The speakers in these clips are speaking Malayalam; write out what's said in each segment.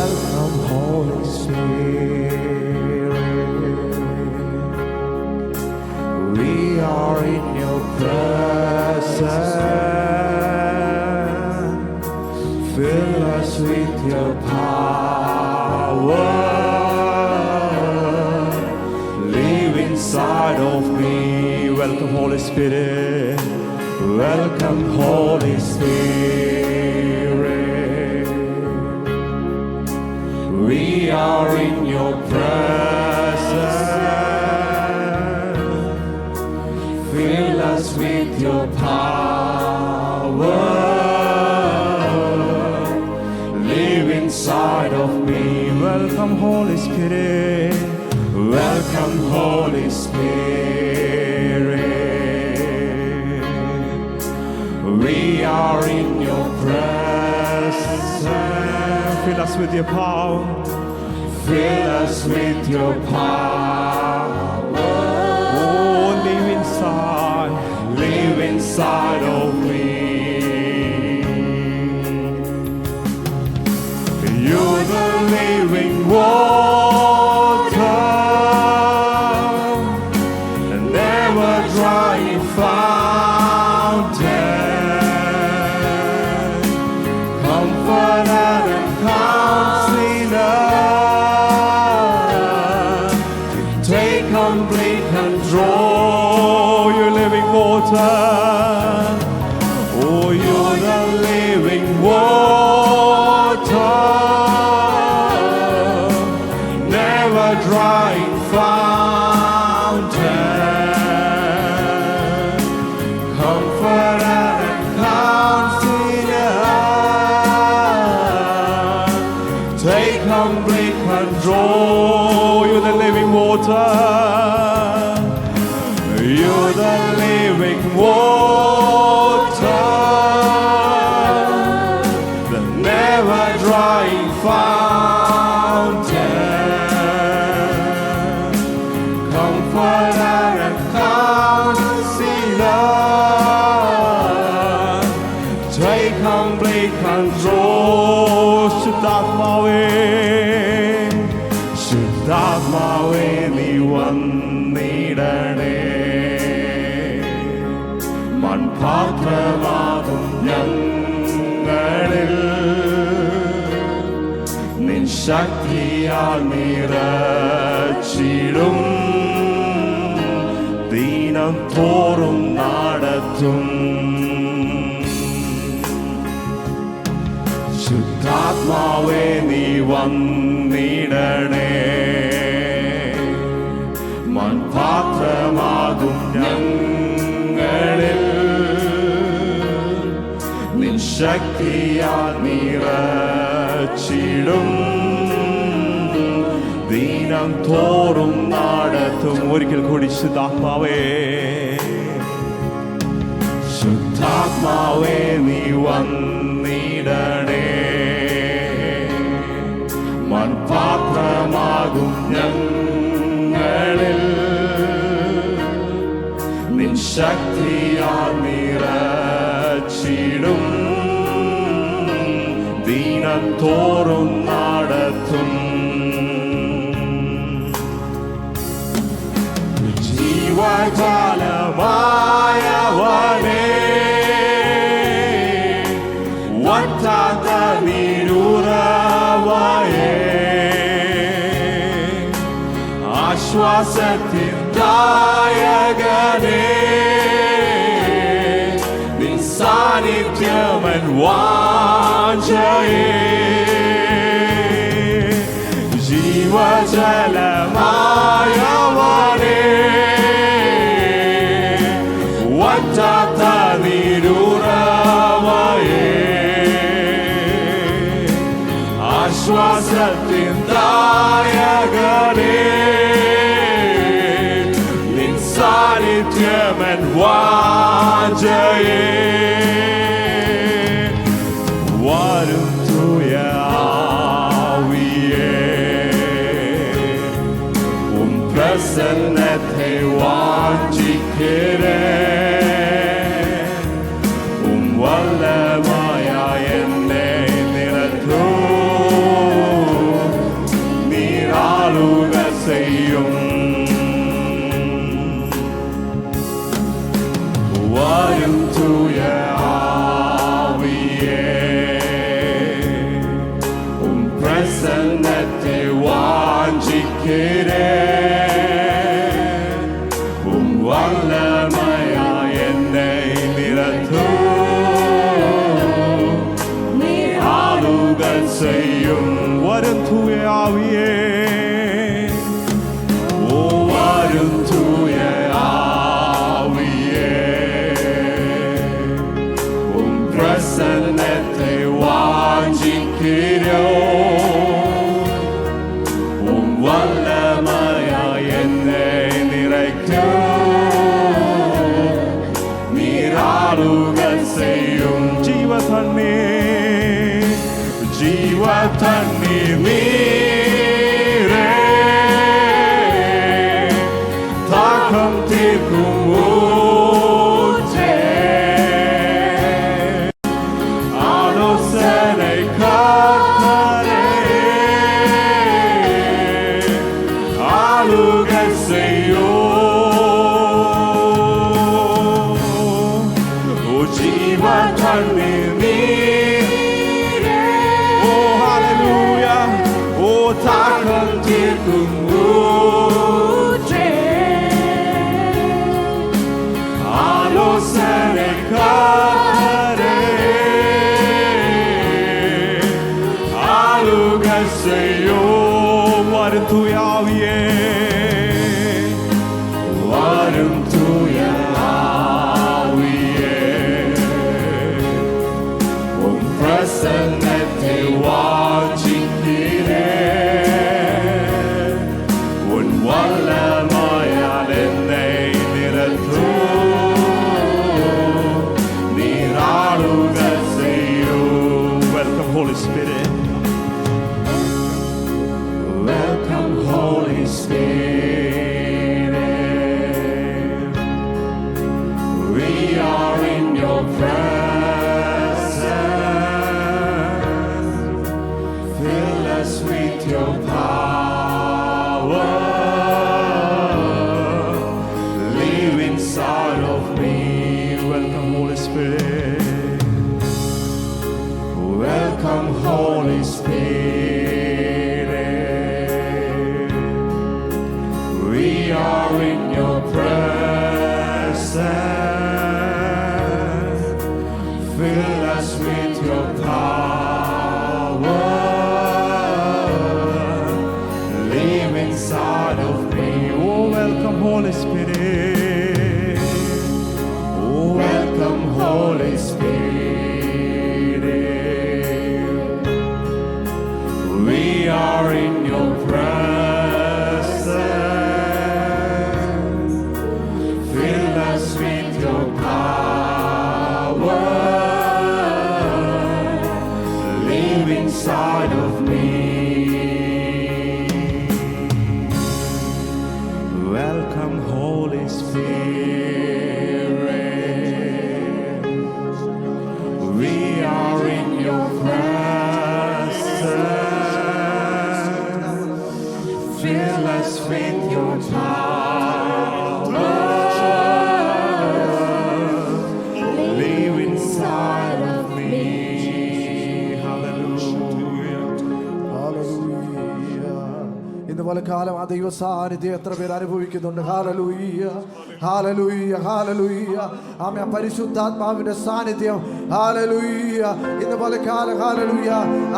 Welcome, Holy Spirit. We are in your presence. Fill us with your power. Live inside of me. Welcome, Holy Spirit. Welcome, Holy Spirit. We are in your presence. Fill us with your power. Live inside of me. Welcome, Holy Spirit. Welcome, Holy Spirit. We are in your presence. Fill us with your power. Fill us with your power. Oh, live inside. Live inside of me. You're the living water, never drying fountain, comforter and counselor. Take complete control. You're living water. Oh, you're the living water, never drying fountain, comforter and counselor. Take complete control. You're the living water. You're the living water, the never drying fountain, comforter and counselor. Take complete control. Shuddhatmave, Shuddhatmave, നീ വന്നിടണേ. മൺപാത്രമാകും ഞങ്ങളിൽ നിൻ ശക്തിയാൽ നിറച്ചിടും. ദീനം തോറും നടത്തും. ശുദ്ധാത്മാവേ നീ വന്നിടണേ. മൺപാത്രമാകും ഞങ്ങളിൽ നിൻ ശക്തിയാൽ നിറച്ചിടും. ദീനം തോറും നടത്തും. ഒരിക്കൽ കൂടി ശുദ്ധാത്മാവേ, ശുദ്ധാത്മാവേ നീ വന്നിടണേ. മൺപാത്രമാകും ഞങ്ങളിൽ നിൻ ശക്തിയാൽ നിറച്ചിടും. ദീനം തോറും നടത്തും. ജീവജലമായവനേ, വറ്റാത്ത നീരുറവയേ, ആശ്വാസത്തിൻ ദായകനേ, നിൻ സാന്നിധ്യമൻ വാഞ്ചയേ. ജീവജലമായവനേ, വറ്റാത്ത നീരുറവയേ, ആശ്വാസത്തിൻ ദായകനേ, നിൻ സാന്നിധ്യമൻ വാഞ്ചയേ. വരും തൂയ ആവിയേ, പ്രസന്നത്തെ വാഞ്ചിக்கிறேன். വല്ലമായ എന്നെ നിറ പ്രസന്നത്തെ വാഞ്ചിக்கிறேன் വല്ലമയായ എന്നെ നിറത്തു ആളുകൾ ചെയ്യും വരും തൂയ ആവിയേ ഓ വരും തൂയ ആവിയേ പ്രസന്നത്തെ വാഞ്ചിக்கிறேன் വല്ലമയായ എന്നെ നിറയ്ക്കൂ നീരാളുകൾ ചെയ്യും ജീവതണ്ണീർ ജീവതണ്ണീർ നീരേ ദാഹം തീർക്കും ഊറ്റേ ആലോചനക്കാരേ ആളുകൾ ചെയ്യും ജീവതണ്ണീർ നീരേ ഓ ഹല്ലേലൂയ ഓ ദാഹം തീർക്കും ഊറ്റേ ആലോചനക്കാരേ ആളുകൾ ചെയ്യും വരും തൂയ ആവിയേ വരും തൂയ പ്രസന്നത്തെ വാഞ്ചിக்கிறேன் വല്ലമയാൽ എന്നെ നിറത്തു നീരാളുകൾ ചെയ്യും welcome holy spirit welcome holy spirit we are in your presence. Fill us with your power. Live inside of me. Welcome, Holy Spirit. Welcome, Holy Spirit. We are in your presence. Fill us with your power. Live inside of me. Oh, welcome, Holy Spirit. Oh, welcome, Holy Spirit. We are in your presence. Fill us with your power. Live inside of me. Welcome, Holy Spirit. We are in your presence. Fill us with your power. Live inside of me. Hallelujah. Hallelujah. ഇന്ന് പലകാലം ആ ദൈവ സാന്നിധ്യം എത്ര പേർ അനുഭവിക്കുന്നുണ്ട്? Hallelujah, hallelujah, hallelujah. ആമേൻ. പരിശുദ്ധാത്മാവിന്റെ സാന്നിധ്യം, ഹല്ലേലൂയ, ഇന്ന് പലകാലം, ഹല്ലേലൂയ,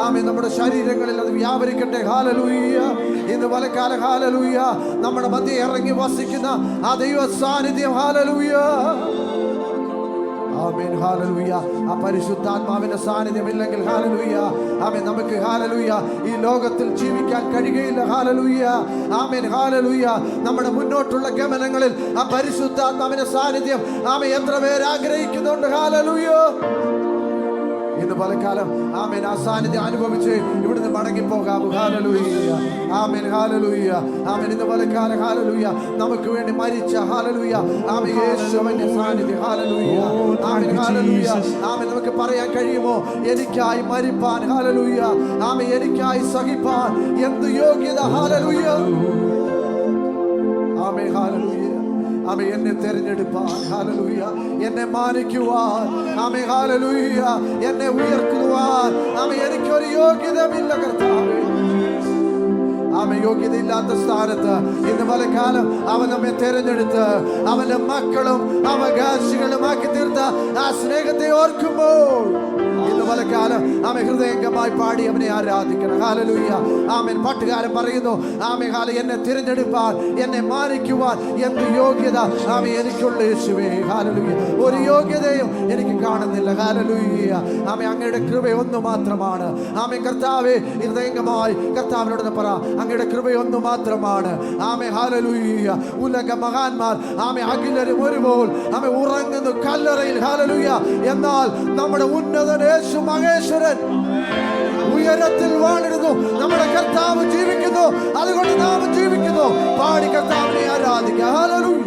ആമേൻ, നമ്മുടെ ശരീരങ്ങളിൽ അത് വ്യാപരിക്കട്ടെ. ഹല്ലേലൂയ. ഇന്ന് പലകാലം, ഹല്ലേലൂയ, നമ്മുടെ മധ്യേ ഇറങ്ങി വസിക്കുന്ന ആ ദൈവ സാന്നിധ്യം, ഹല്ലേലൂയ. ആമേൻ, ഹല്ലേലൂയ. ആ പരിശുദ്ധാത്മാവിന്റെ സാന്നിധ്യം ഇല്ലെങ്കിൽ, ഹല്ലേലൂയ, ആമേൻ, നമുക്ക്, ഹല്ലേലൂയ, ഈ ലോകത്തിൽ ജീവിക്കാൻ കഴിയുകയില്ല. ഹല്ലേലൂയ, ആമേൻ, ഹല്ലേലൂയ. നമ്മുടെ മുന്നോട്ടുള്ള ഗമനങ്ങളിൽ ആ പരിശുദ്ധാത്മാവിന്റെ സാന്നിധ്യം, ആമേൻ, എത്ര പേര് ആഗ്രഹിക്കുന്നുണ്ട്? ഹല്ലേലൂയ. ഇന്ന് പലകാലം, ആമേൻ, ആ സാന്നിധ്യം അനുഭവിച്ച് ഇവിടുന്ന് മടങ്ങിപ്പോകാവൂ. ഹല്ലേലൂയ, ആമേൻ, ഹല്ലേലൂയ, ആമേൻ. ഇന്ന് പലകാലം, ഹല്ലേലൂയ, നമുക്ക് വേണ്ടി മരിച്ച, ഹല്ലേലൂയ, ആമേൻ, യേശുവിന്റെ സാന്നിധ്യം, ഹല്ലേലൂയ, ആമേൻ, ഹല്ലേലൂയ, ആമേൻ. നമുക്ക് പറയാൻ കഴിയുമോ? എനിക്കായി മരിപ്പാൻ, ഹല്ലേലൂയ, ആമേൻ, എനിക്കായി സഹിപ്പാൻ എന്ത് യോഗ്യത, ഹല്ലേലൂയ, ആമേൻ, ഹല്ലേലൂയ. ആമേൻ, എന്നെ തിരഞ്ഞെടുപ്പാൻ, ഹല്ലേലൂയ, എന്നെ മാനിക്കുവാൻ, ആമേൻ, ഹല്ലേലൂയ, എന്നെ ഉയർത്തുവാൻ, ആമേൻ, എനിക്കൊരു യോഗ്യതമില്ല കർത്താവേ. യോഗ്യതയില്ലാത്ത സ്ഥാനത്ത് ഇന്ന് പലകാലം അവൻ നമ്മെ തിരഞ്ഞെടുത്ത് അവന്റെ മക്കളും അവകാശികളുമാക്കി തീർത്ത ആ സ്നേഹത്തെ ഓർക്കുമ്പോൾ ഇന്ന് പലകാലം ആമേ ഹൃദയംഗമായി പാടി അവനെ ആരാധിക്കണം. ഹല്ലേലൂയ. ആമേൻ. പാട്ടുകാരൻ പറയുന്നു, ആമേ ഹാല എന്നെ തിരഞ്ഞെടുപ്പാൻ എന്നെ മാനിക്കുവാൻ എന്ത് യോഗ്യത ആമേ എനിക്കുള്ള യേശുവേ. ഹല്ലേലൂയ. ഒരു യോഗ്യതയും എനിക്ക് കാണുന്നില്ല. ഹല്ലേലൂയ. ആമേ അങ്ങയുടെ കൃപ ഒന്ന് മാത്രമാണ്. ആമേ കർത്താവേ, ഹൃദയംഗമായി കർത്താവിനോട് പറ, അങ്ങയുടെ കൃപ ഒന്ന് മാത്രമാണ്. ആമേ ഹല്ലേലൂയ. ഉലക മഹാന്മാർ ആമേ അഖിലരും ഒരുപോൽ ആമേ ഉറങ്ങുന്നു കല്ലറയിൽ. ഹല്ലേലൂയ. എന്നാൽ നമ്മുടെ ഉന്നതൻ യേശു മഹേശ്വരൻ ഉയരത്തിൽ വാണിടുന്നു. നമ്മുടെ കർത്താവ് ജീവിക്കുന്നു, അതുകൊണ്ട് നാം ജീവിക്കുന്നു. പാടി കർത്താവിനെ ആരാധിക്കുക. ഹല്ലേലൂയ.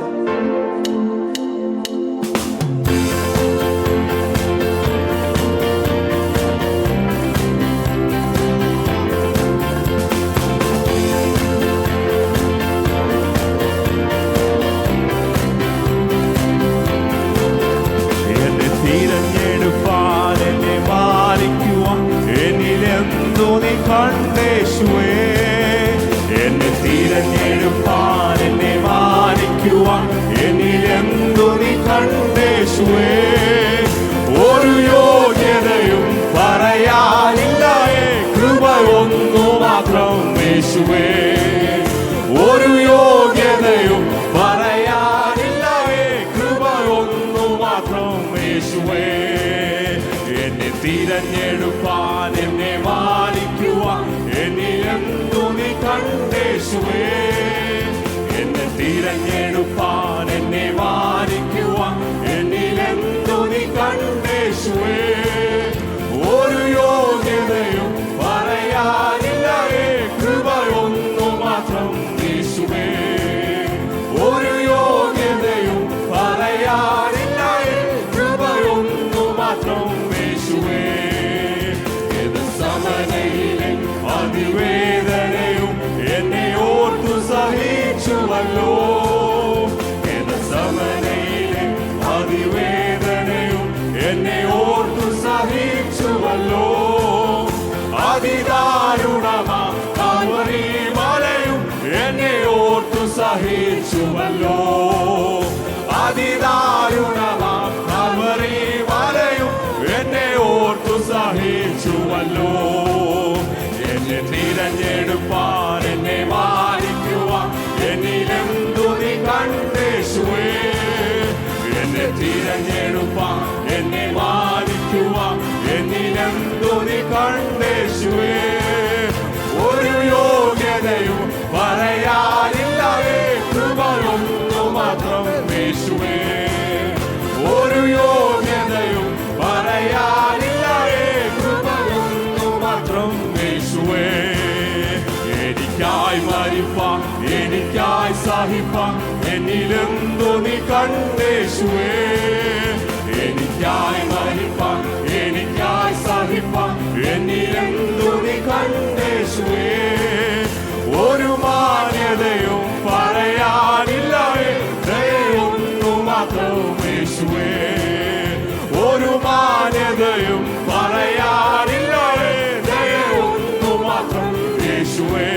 എന്നെ തിരഞ്ഞെടുപ്പാൻ എന്നെ മാനിക്കുവാൻ എന്നിലെന്തു നീ കണ്ടേശുവേ. ഒരു യോഗ്യതയും പറയാനില്ലായേ, കൃപ ഒന്നു മാത്രം യേശുവേ. ഒരു യോഗ്യതയും പറയാനില്ലായേ, കൃപ ഒന്നു മാത്രം യേശുവേ. എന്നെ തിരഞ്ഞെടുപ്പാൻ എന്നെ മാനിക്കുവാൻ എന്നിലെന്തു നീ കണ്ടേശുവേ. എന്നെ തിരഞ്ഞെടുപ്പാൻ എന്നെ മാനിക്കുവാൻ എന്നിലെന്തു നീ കണ്ടേശുവേ. ഒരു യോഗ്യതയും പറയാനില്ലായേ, കൃപ ഒന്നു മാത്രം യേശുവേ. ഒരു യോഗ്യതയും പറയാനില്ലായേ, കൃപ ഒന്നു മാത്രം യേശുവേ. ഏത് സമനയിലെ അതിവേദനയും എന്നെ ഓർത്തു സഹിച്ചുവല്ലോ. ഏത് സമനയിലെ അതിവേദനയും എന്നെ ഓർത്തു സഹിച്ചുവല്ലോ. അതിദാരുണമാ കാൽവരി മലയും എന്നെ ഓർത്തു സഹിച്ചുവല്ലോ. അതിദാരുണമാ കാൽവരി മലയും എന്നെ ഓർത്തു സഹിച്ചുവല്ലോ. എന്നെ തിരഞ്ഞെടുപ്പാൻ എന്നെ മാനിക്കുവാൻ എന്നിലെന്തു നീ കണ്ടേശുവേ. എന്നെ തിരഞ്ഞെടുപ്പാൻ എന്നെ മാനിക്കുവാൻ എന്നിലെന്തു നീ കണ്ടേശുവേ. ഒരു യോഗ്യതയും പറയാനില്ലായേ, കൃപ ഒന്നു മാത്രം യേശുവേ. ഒരു യോഗ്യതയും പറയാനില്ലായേ, കൃപ ഒന്നു മാത്രം യേശുവേ. എനിക്കായി മരിപ്പാൻ എനിക്കായി സഹിപ്പാൻ എന്നിലെന്തു നീ കണ്ടേശുവേ. എനിക്കായി മരിപ്പാൻ എനിക്കായി സഹിപ്പാൻ എന്നിലെന്തു നീ കണ്ടേശുവേ. ഒരു മാന്യതയും പറയാനില്ലായേ, ദയൊന്നു മാത്രം യേശുവേ. ഒരു മാന്യതയും പറയാനില്ലായേ, ദയൊന്നു മാത്രം യേശുവേ.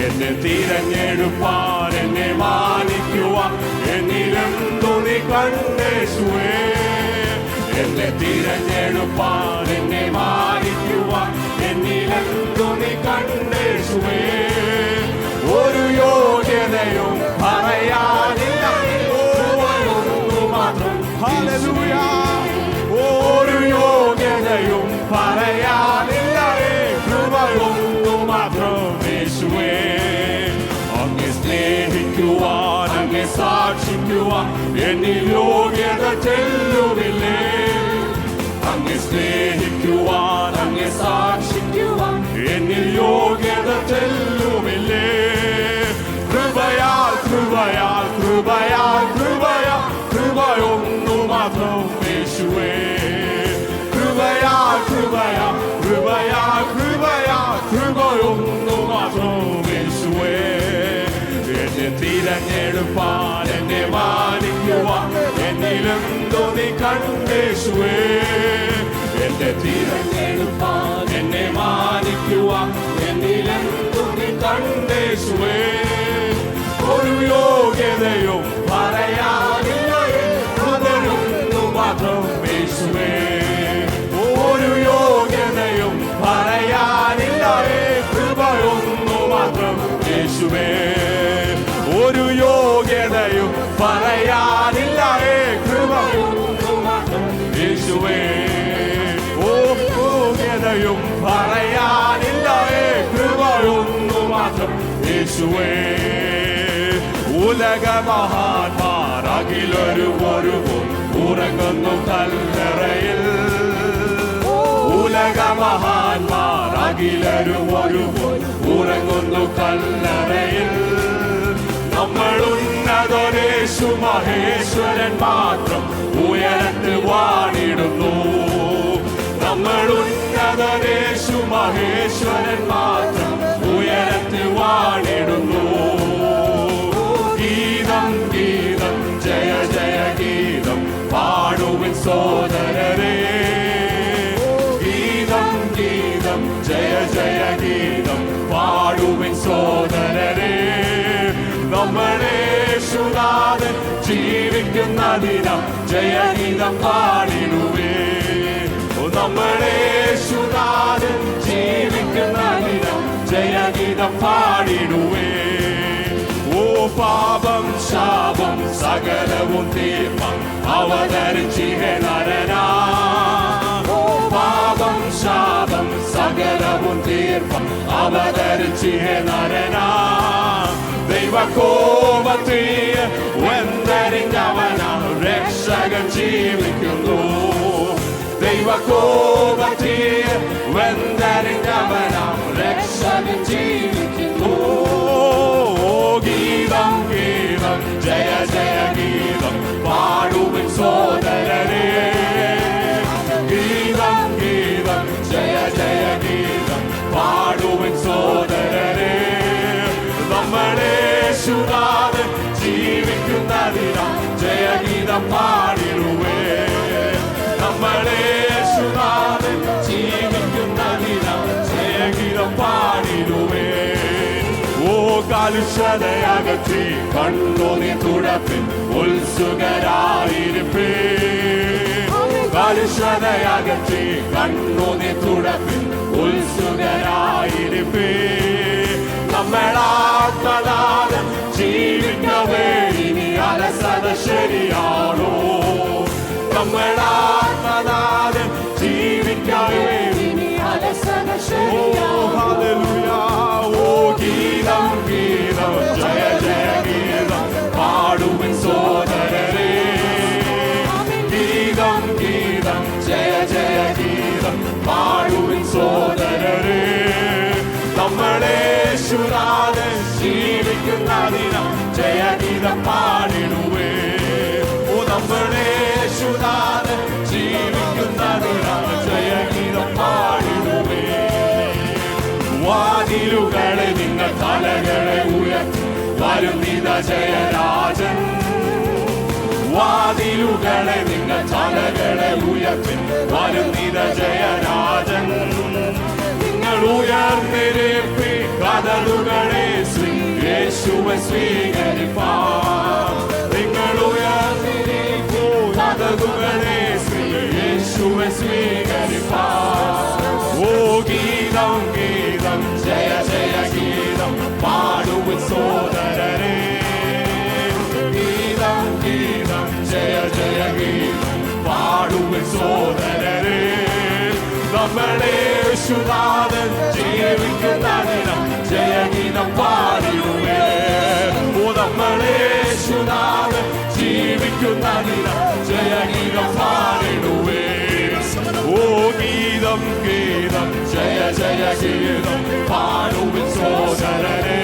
എന്നെ തിരഞ്ഞെടുപ്പാൻ എന്നെ മാനിക്കുവാൻ എന്നിലെന്തു നീ കണ്ടേശുവേ. എന്നെ തിരഞ്ഞെടുപ്പാൻ എന്നെ മാനിക്കുവാൻ എന്നിലെന്തു നീ കണ്ടേശുവേ. ഒരു യോഗ്യതയും പറയാനില്ലായേ, ഒന്നു മാത്രം. ഹല്ലേലൂയ. ഒരു യോഗ്യതയും പറയാനില്ലായേ, കൃപ ഒന്നു മാത്രം യേശുവേ. അങ്ങെ സ്നേഹിക്കുവാൻ അങ്ങെ സാക്ഷിക്കുവാൻ എന്നിൽ യോഗ്യത ചെല്ലുമില്ലേ. അങ്ങെ സ്നേഹിക്കുവാൻ അങ്ങെ സാക്ഷിക്കുവാൻ എന്നിൽ യോഗ്യത ചെല്ലുമില്ലേ. കൃപയാൽ കൃപയാൽ കൃപയാൽ കൃപയാൽ കൃപയൊന്നു മാത്രം യേശുവേ. കൃപയാൽ കൃപയാൽ കൃപയാൽ കൃപയാൽ കൃപയൊന്നു മാത്രം യേശുവേ. എന്നെ തിരഞ്ഞെടുപ്പാൻ എന്നെ മാനിക്കുവാൻ എന്നിലെന്തു നീ കണ്ടേശുവേ. എന്നെ തിരഞ്ഞെടുപ്പാൻ എന്നെ മാനിക്കുവാൻ എന്നിലെന്തു നീ കണ്ടേശുവേ ഒരു യോഗ്യതയും പറയാനില്ല കൃപയൊന്നു മാത്രം യേശുവേ ഒരു യോഗ്യതയും പറയാനില്ല കൃപയൊന്നു മാത്രം യേശുവേ ഒരു യോഗ്യതയും പറയാനില്ല കൃപയൊന്നു മാത്രം യേശുവേ ഓ യോഗ്യതയും പറയാനില്ല കൃപയൊന്നു മാത്രം യേശുവേ ഉലക മഹാന്മാർ അഖിലൊരു ഉറങ്ങുന്നു കല്ലറയിൽ ഉലക മഹാന്മാർ അഖിലൊരു ഉറങ്ങുന്നു കല്ലറയിൽ നമ്മൾ ഉന്നതനേശു മഹേശ്വരൻ മാത്രം ഉയരത്തിൽ വാണിടുന്നു നമ്മൾ ഉന്നതനേശു മഹേശ്വരൻ മാത്രം ഉയരത്തിൽ വാണിടുന്നു ഗീതം ഗീതം ജയ ജയ ഗീതം പാടുവിൻ സോദരരേ ഗീതം ഗീതം ജയ ജയ ഗീതം പാടുവിൻ സോദരരേ നമ്മുടെ യേശുനാഥൻ ജീവിക്കുന്ന ദിനം ജയഗീതം പാടിടുവേ നമ്മുടെ യേശുനാഥൻ ജീവിക്കുന്ന ദിനം ജയഗീതം പാടിടുവേ ഓ പാപം ശാപം സകലവും തീർപ്പം അവതരിച്ചിഹേ നരനാ പാപം ശാപം സകലവും തീർപ്പം അവതരിച്ചിഹേ നരനാ ദൈവകോപത്തിൽ വെന്തരിഞ്ഞവനാണ് രക്ഷകൻ ജീവിക്കുന്നു ദൈവകോപത്തിൽ വെന്തരിഞ്ഞവനാണ് രക്ഷകൻ ജീവിക്കുന്നു ഗീതം ഗീതം ജയ ജയ ഗീതം പാടുവിൻ സോദരരേ ഗീതം ഗീതം ജയ ജയ ഗീതം പാടുവിൻ സോദരരേ നമ്മുടെ യേശുനാഥൻ ജീവിക്കുന്ന ദിനം ജയഗീതം പാടിടുവേ നമ്മുടെ യേശുനാഥൻ ജീവിക്കുന്ന ദിനം ജയഗീതം പാടിടുവേ ഓ കലുഷതയകറ്റി കണ്ണുനി തുടപ്പിൻ ഉത്സുകരായിരിപ്പേ കലുഷതയകറ്റി കണ്ണുനി തുടപ്പിൻ ഉത്സുകരായിരിപ്പേ നമ്മളാത്മനാഥൻ ജീവിക്കവേ ഇനി അലസത ശരിയാണോ നമ്മളാത്മനാഥൻ ജീവിക്കവേ ഇനി അലസത ശരിയാണോ ഓ ഗീതം ഗീതം ജയ ജയ ഗീതം പാടുവിൻ സോദരരേ ഗീതം ഗീതം ജയ ജയ ഗീതം പാടുവിൻ സോദരരേ നമ്മുടെ യേശുനാഥൻ ജീവിക്കുന്ന ദിനം ജയഗീതം പാടിടുവേ ഓ നമ്മുടെ യേശുനാഥൻ ജീവിക്കുന്ന ദിനം ജയഗീതം പാടിടുവേ വാതിലുകളെ നിങ്ങൾ തലകളെ ഉയർത്തി വരുന്നിത ജയരാജൻ വാതിലുകളെ നിങ്ങൾ തലകളെ ഉയർത്തി വരുന്നിത ജയരാജൻ ഉയർന്നിരിപ്പി കഥലുകളെ യേശുവെ സ്വീകരിപ്പാൻ നിങ്ങൾ ഉയർന്നിരിപ്പൂ കഥലുകളെ യേശുവെ സ്വീകരിപ്പാൻ ഓ ഗീതം ഗീതം ജയ ജയ ഗീതം പാടുവിൻ സോദരരേ ഗീതം ഗീതം ജയ ജയ ഗീതം പാടുവിൻ സോദരരേ നമ്മുടെ യേശുനാഥൻ ജീവിക്കുന്ന ദിനം ജയഗീതം പാടിടുവേ ഓ നമ്മുടെ യേശുനാഥൻ ജീവിക്കുന്ന ദിനം ജയഗീതം പാടിടുവേ ഓ ഗീതം ഗീതം ജയ ജയ ഗീതം പാടുവിൻ സോദരരേ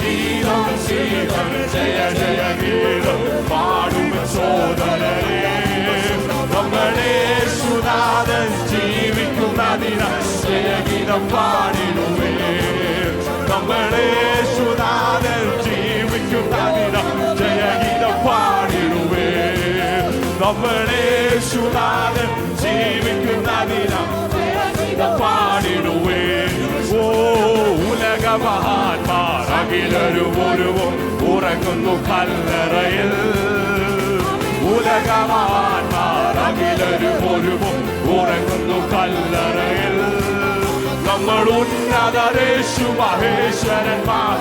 ഗീതം ഗീതം ജയ ജയ ഗീതം പാടുവിൻ സോദരരേ നമ്മുടെ യേശുനാഥൻ ജീവിക്കുന്ന ദിനം ജയഗീതം പാടിടുവേ നമ്മുടെ യേശുനാഥൻ ജീവിക്കുന്ന ദിനം ജയഗീതം പാടിടുവേ നമ്മുടെ യേശുനാഥൻ ജീവിക്കുന്ന ദിനം ജയഗീതം പാടിടുവേ ഓ ഉലക ഉലകമഹാന്മാർ അഖിലരും ഒരുവും ഉറങ്ങുന്നു കല്ലറയിൽ. ഉലകമഹാന്മാർ അഖിലരും ഒരുവും ഉറങ്ങുന്നു കല്ലറയിൽ. നമ്മൾ ഉന്നതരേശു മഹേശ്വരന്മാർ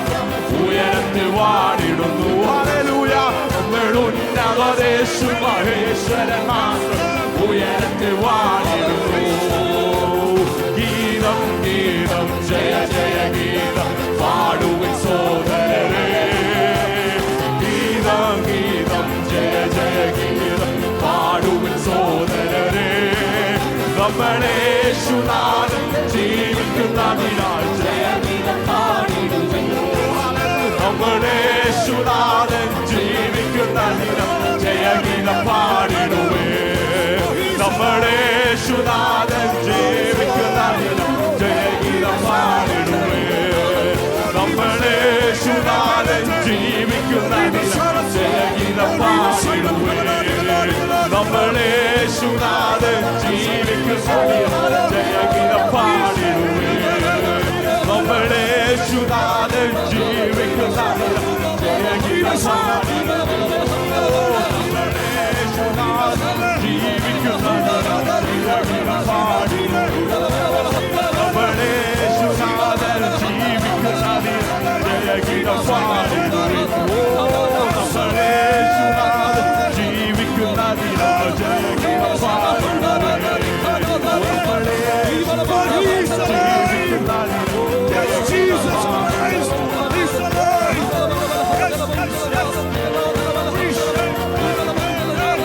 ഉയരത്തിൽ വാണിടുന്നു. ഹല്ലേലൂയ. നമ്മൾ ഉന്നതരേശു മഹേശ്വരന്മാർ ഉയരത്തിൽ വാണിടുന്നു. ഗീതം ഗീതം ജയ ജയ ഗീതം പാടുവിൻ സോദരരേ. ഗീതം ഗീതം ജയ ജയ ഗീതം പാടുവിൻ സോദരരേ. നമ്മുടെ യേശുനാഥൻ ജീവിക്കുന്നതിനാൽ ജയഗീതം പാടിടുവിൻ. നമ്മുടെ യേശുനാഥൻ ജീവിക്കുന്നതിനാൽ ജയഗീതം പാടിടുവേ. നമ്മുടെ യേശുനാഥൻ ജീവിക്കുന്നതിനാൽ ജയഗീതം പാടിടുവേ. നമ്മുടെ യേശുനാഥൻ ജീവിക്കുന്നതിനാൽ ജയഗീതം പാടിടുവേ. നമ്മുടെ യേശുനാഥൻ ജീവിക്കുന്നതിനാൽ ജയഗീതം പാടിടുവേ. നമ്മുടെ യേശുനാഥൻ ജീവിക്കുന്നതിനാൽ ജയഗീതം പാടിടുവേ. നമ്മുടെ യേശുനാഥൻ ജീവിക്കുന്നതിനാൽ ജയഗീതം പാടിടുവേ. നമ്മുടെ യേശുനാഥൻ ജീവിക്കുന്നതിനാൽ ജയഗീതം പാടിടുവേ. നമ്മുടെ യേശുനാഥൻ ജീവിക്കുന്നതിനാൽ ജയഗീതം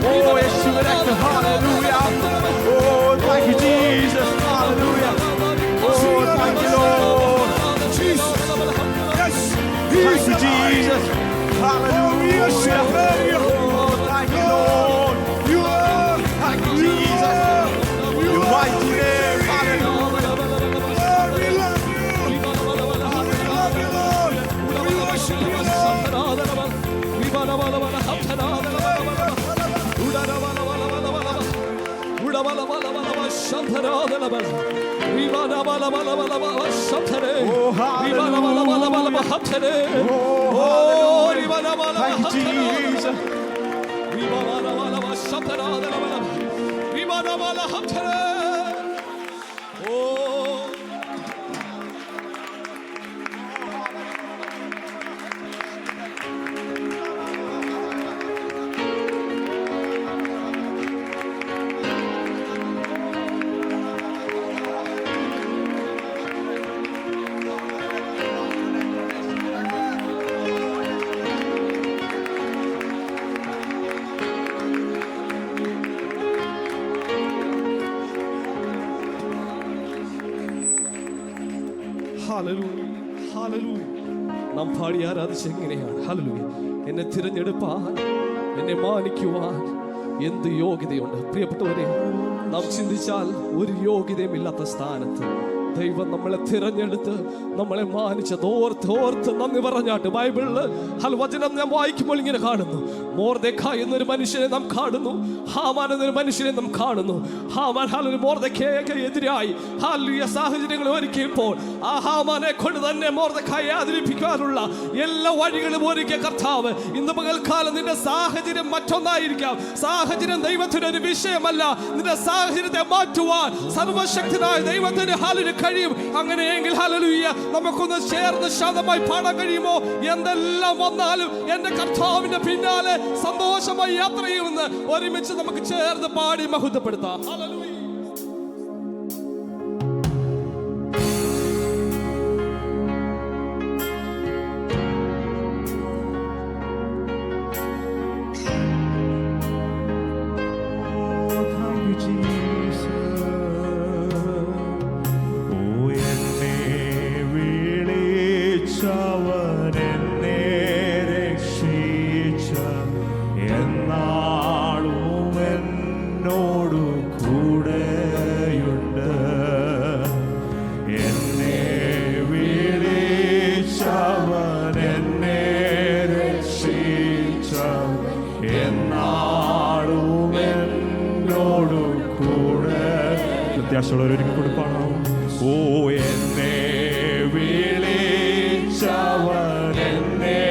Oh, Yeshua, hallelujah. Oh, thank you, Jesus. Hallelujah. Oh, thank you, Lord. Jesus. Yes. Thank you, Jesus. Hallelujah. Oh, thank you, Lord. Thank you, Jesus. Your mighty name. Hallelujah. Lord, we love you. We love you, Lord. We worship you, Lord. നാം പാടി ആരാധിച്ച എങ്ങനെയാണ്? ഹല്ലേലൂയ. എന്നെ തിരഞ്ഞെടുപ്പാൻ, എന്നെ മാനിക്കുവാൻ എന്ത് യോഗ്യതയുണ്ട്? പ്രിയപ്പെട്ടവരെ, നാം ചിന്തിച്ചാൽ ഒരു യോഗ്യതയും ഇല്ലാത്ത സ്ഥാനത്ത് ദൈവം നമ്മളെ തിരഞ്ഞെടുത്ത് നമ്മളെ മാനിച്ചത് ഓർത്ത് നന്ദി പറഞ്ഞാട്ട് ബൈബിളില് വചനം ഞാൻ വായിക്കുമ്പോൾ ഇങ്ങനെ കാണുന്നു. മൊർദെഖായി എന്നൊരു മനുഷ്യനെ നാം കാണുന്നു. ഹാമാൻ എന്നൊരു മനുഷ്യനെ നാം കാണുന്നു. ഹാമാൻ മൊർദെഖായിക്ക് എതിരായി സാഹചര്യങ്ങൾ ഒരുക്കിയപ്പോൾ ആ ഹാമാനെ കൊണ്ട് തന്നെ മൊർദെഖായിയെ ആദരിപ്പിക്കാനുള്ള എല്ലാ വഴികളും ഒരുക്കിയ കർത്താവ് ഇന്ന് പകൽക്കാലം നിന്റെ സാഹചര്യം മറ്റൊന്നായിരിക്കാം. സാഹചര്യം ദൈവത്തിന് ഒരു വിഷയമല്ല. നിന്റെ സാഹചര്യത്തെ മാറ്റുവാൻ സർവശക്തനായ ദൈവത്തിന് കഴിയും. അങ്ങനെയെങ്കിൽ ഹല്ലേലൂയ നമുക്കൊന്ന് ചേർന്ന് ശാന്തമായി പാടാൻ കഴിയുമോ? എന്തെല്ലാം വന്നാലും എന്റെ കർത്താവിന്റെ പിന്നാലെ സന്തോഷമായി യാത്ര ചെയ്യുമെന്ന് ഒരുമിച്ച് നമുക്ക് ചേർന്ന് പാടി മഹത്വപ്പെടുത്താം. ഹല്ലേലൂയ. എന്നാളും എന്നോടു കൂടെ. പ്രത്യാശയുള്ളവരൊരുക്കി കൊടുപ്പാണോ? ഓ എന്നെ വിളിച്ചവൻ, എന്നെ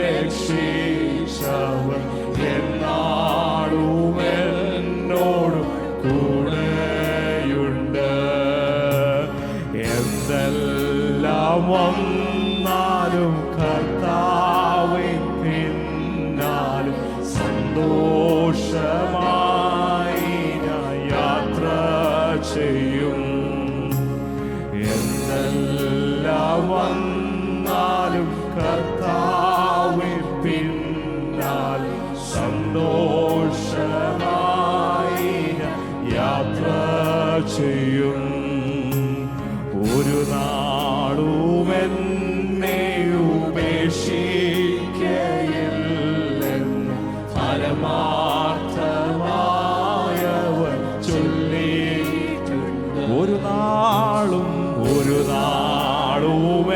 രക്ഷിച്ചവൻ, എന്നാളും എന്നോടു കൂടെയുണ്ട്. എന്തെല്ലാം വന്നാലും കർത്താവിൻ പിന്നാലും സന്തോഷമായി ഞാൻ യാത്ര ചെയ്യും. എന്തെല്ലാം വന്നാലും കർത്താവിൻ പിന്നാൽ സന്തോഷമായി ഞാൻ യാത്ര ചെയ്യും. ഒരു നാളും എന്നെ ഉപേക്ഷിക്കയില്ലെന്ന് പരമാർത്ഥമായവൻ ചൊല്ലിയിട്ടുണ്ട്. ഒരു നാളും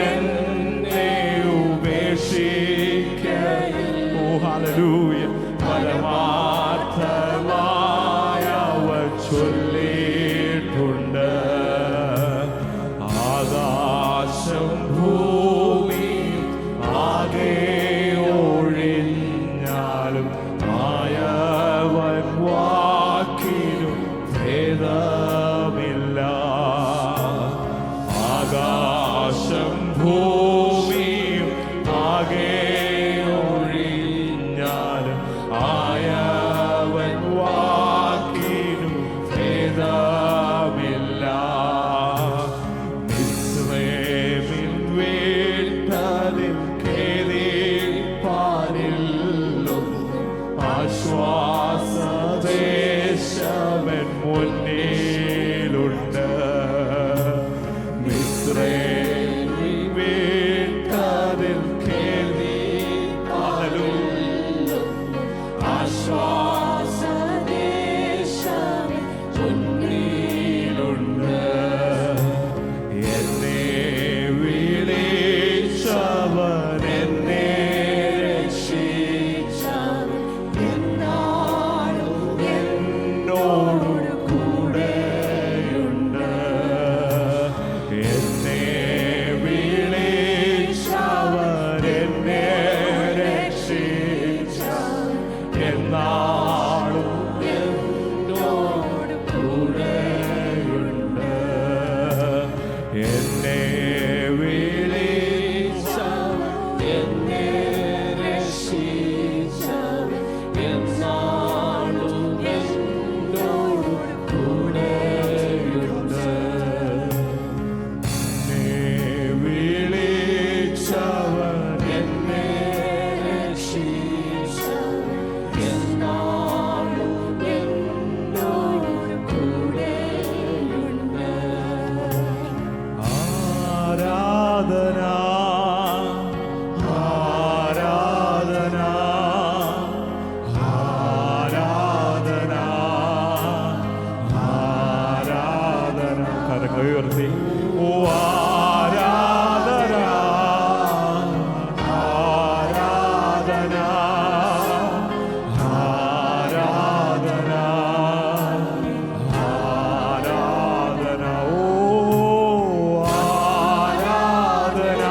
എന്നെ ഉപേക്ഷിക്കയില്ല. ഓ ഹല്ലേലൂയ. പരമാർത്ഥമായവൻ ചൊല്ലിയിട്ടുണ്ട്. ആകാശം ഭൂമി ആകെ ഒഴിഞ്ഞാലും ആയവൻ വാക്കിനും ഭേദമില്ല. ആകാശം ഭൂമിയും ആകെ ഒഴിഞ്ഞാലും ആയവൻ വാക്കിനും ഭേദമില്ല. മിസ്രയീമിൻ വീട്ടതിൽ ഖേദിപ്പാനില്ലൊന്നും ആശ്വാസദേശമൻ മുന്നിലുണ്ട്. മിസ്രയീമിൻ വീട്ടതിൽ ഖേദിപ്പാനില്ലൊന്നും ആശ്വാസദേശമൻ മുന്നിലുണ്ട്. എന്നെ വിളിച്ചവൻ, എന്നെ രക്ഷിച്ചവൻ, എന്നാളും എന്നോടു കൂടെയുണ്ട്. എന്നെ വിളിച്ചവൻ, എന്നെ രക്ഷിച്ചവൻ, എന്നാളും എന്നോടു കൂടെയുണ്ട്. എന്നെ വിളിച്ചവൻ, എന്നെ രക്ഷിച്ചവൻ, എന്നാളും എന്നോടു കൂടെയുണ്ട്. എന്നെ വിളിച്ചവൻ, എന്നെ രക്ഷിച്ചവൻ, എന്നാളും എന്നോടു കൂടെയുണ്ട്. ആരാധന ആരാധന ആരാധന ആരാധന. കരങ്ങൾ ഉയർത്തി. ഓ ആരാധന ആരാധന ആരാധന ആരാധന. ഓ ആരാധന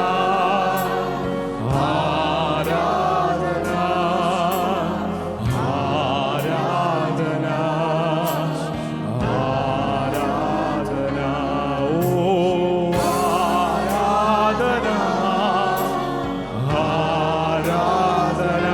ആരാധന ആരാധന ആരാധന. ഓ ആരാധന ആരാധന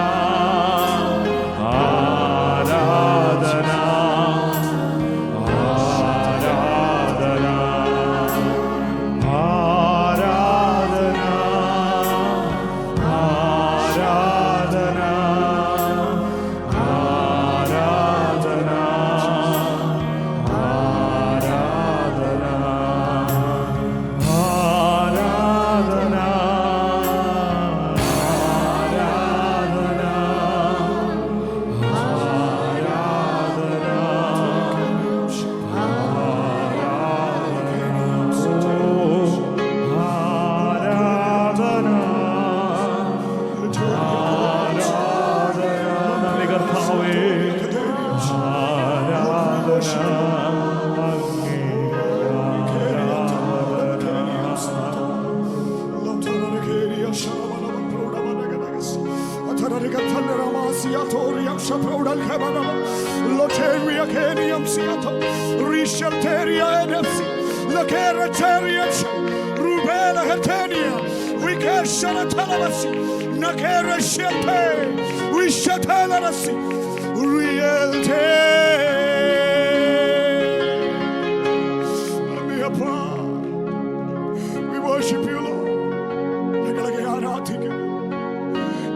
We worship you, Lord.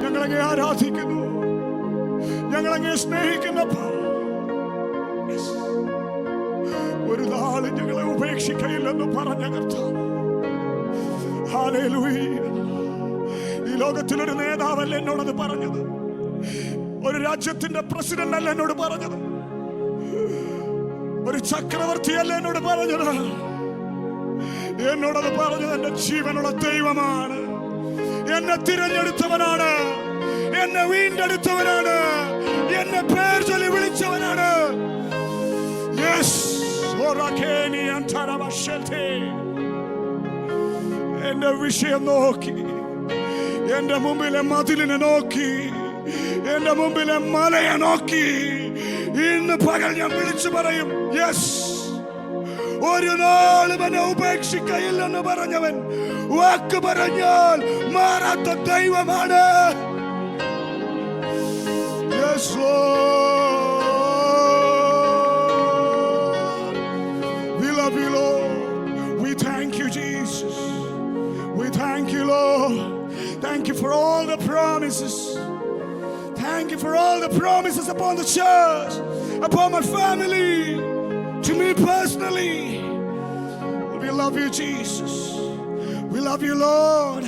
ഞങ്ങളങ്ങേ ആരാധിക്കുന്നു, ഞങ്ങളങ്ങേ സ്നേഹിക്കുന്നപ്പാ. ഒരു നാള് ഞങ്ങളെ ഉപേക്ഷിക്കയില്ലെന്ന് പറഞ്ഞ കർത്താവ്. ഹല്ലേലൂയ. ഈ ലോകത്തിലൊരു നേതാവല്ല എന്നോടത് പറഞ്ഞത്, ഒരു രാജ്യത്തിന്റെ പ്രസിഡന്റ് അല്ല എന്നോട് പറഞ്ഞത്, ഒരു ചക്രവർത്തിയല്ല എന്നോട് പറഞ്ഞത്. എന്നോടത് പറഞ്ഞത് എന്റെ ജീവനുള്ള ദൈവമാണ്, എന്നെ തിരഞ്ഞെടുത്തവനാണ്, എന്നെ വീണ്ടെടുത്തവനാണ്, എന്നെ പേർ ചൊല്ലി വിളിച്ചവനാണ്. എന്റെ വിഷയം നോക്കി, എന്റെ മുമ്പിലെ മതിലിനെ നോക്കി, എന്റെ മുമ്പിലെ മലയെ നോക്കി ഇന്ന് പകൽ ഞാൻ വിളിച്ചു പറയും, യെസ്, ഒരു നാളും എന്നെ ഉപേക്ഷിക്കയില്ലെന്ന് പറഞ്ഞവൻ വാക്ക് പറഞ്ഞാൽ മാറാത്ത ദൈവമാണ്. Yes, Lord. We love you, Lord. We thank you, Jesus. We thank you, Lord. Thank you for all the promises. Thank you for all the promises upon the church, upon my family, to me personally. We love you, Jesus. We love you, Lord.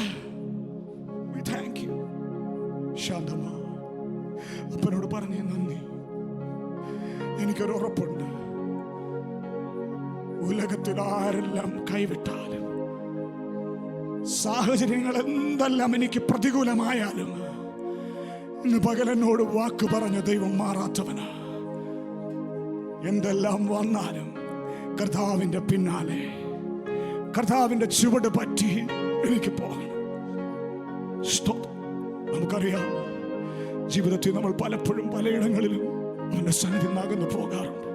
We thank you. Shandama. അപ്പനോട് പറഞ്ഞേ നന്ദി. എനിക്കൊരു ഉറപ്പുണ്ട്, ഉലകത്തിൽ ആരെല്ലാം കൈവിട്ടാലും, സാഹചര്യങ്ങൾ എന്തെല്ലാം എനിക്ക് പ്രതികൂലമായാലും, ഇന്ന് പകലെന്നോട് വാക്ക് പറഞ്ഞ ദൈവം മാറാത്തവനാ. എന്തെല്ലാം വന്നാലും കർത്താവിന്റെ പിന്നാലെ, കർത്താവിന്റെ ചുവട് പറ്റി എനിക്ക് പോകണം. നമുക്കറിയാം, ജീവിതത്തിൽ നമ്മൾ പലപ്പോഴും പലയിടങ്ങളിലും അവന്റെ സന്നിധി നകന്നു പോകാറുണ്ട്.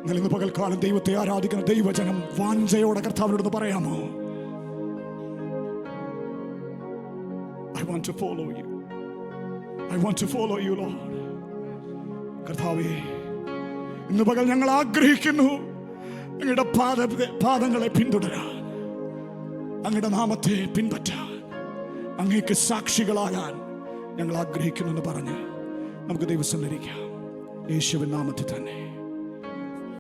എന്നാൽ ഇന്ന് പകൽക്കാലം ദൈവത്തെ ആരാധിക്കുന്ന ദൈവജനം വാഞ്ചയോടെ കർത്താവിനോട് പറയാമോ, I want to follow you. I want to follow you, Lord. കർത്താവേ, ഇന്ന് പകൽ ഞങ്ങൾ ആഗ്രഹിക്കുന്നു അങ്ങയുടെ പാദങ്ങളെ പിന്തുടരാൻ, അങ്ങയുടെ നാമത്തെ പിൻപറ്റാൻ, അങ്ങേക്ക് സാക്ഷികളാകാൻ ഞങ്ങൾ ആഗ്രഹിക്കുന്നു എന്ന് പറഞ്ഞ് നമുക്ക് ദൈവസന്നിധിക്കാം. യേശുവിൻ നാമത്തിൽ തന്നെ.